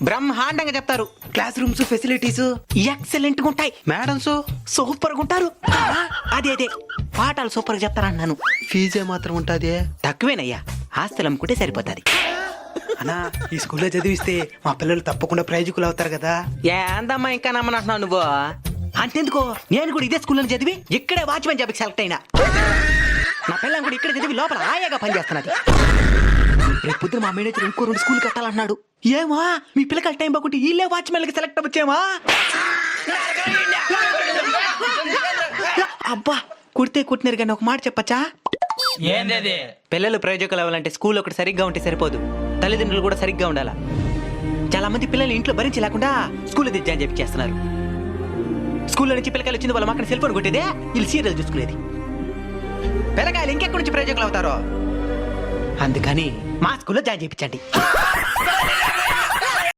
బ్రహ్మాండంగా చెప్తారు. Class rooms facilities excellent గా ఉంటాయి. మేడమ్స్ సూపర్ గా ఉంటారు. అదే పాఠాలు సూపర్ గా చెప్తారంటున్నాను. ఫీజే మాత్రం ఉంటుంది. తక్కువేనయ్యా, ఆస్తులు అమ్ముకుంటే సరిపోతుంది. అన్నా ఈ స్కూల్లో చదివిస్తే మా పిల్లలు తప్పకుండా ప్రయోజకులు అవుతారు కదా. ఏందమ్మా ఇంకా నమ్మనంటున్నావు నువ్వు? అంతెందుకో, నేను కూడా ఇదే స్కూల్లో చదివి ఇక్కడే వాచ్మెన్ జాబ్కి సెలెక్ట్ అయినా. నా పిల్లలు కూడా ఇక్కడ చదివి లోపల ఆయాగా పనిచేస్తున్నది. రేపు పొద్దున మా మేనేజర్ ఇంకో 2 స్కూల్ కట్టాలన్నాడు. ఏమా మీ పిల్లకాయలు టైం బాగుంటే వీళ్ళే వాచ్మెన్ కి సెలెక్ట్ అవ్వచ్చేమా? అబ్బా కుట్టినారు కానీ ఒక మాట చెప్పచ్చా? ఏంది? పిల్లలు ప్రయోజకులు అవ్వాలంటే స్కూల్ ఒకటి సరిగ్గా ఉంటే సరిపోదు, తల్లిదండ్రులు కూడా సరిగ్గా ఉండాలా. చాలా మంది పిల్లలు ఇంట్లో భరించి లేకుండా స్కూల్లో దిద్దాని చెప్పి చేస్తున్నారు. స్కూల్లో నుంచి పిల్లకాయలు వచ్చింది వాళ్ళ మాకు సెల్ ఫోన్ కొట్టేదే, వీళ్ళు సీరియల్ చూసుకునేది. పిల్లకాయలు ఇంకెక్కడి నుంచి ప్రయోజకులు అవుతారో అందుకని మా స్కూల్లో జాయిన్ చేయించండి.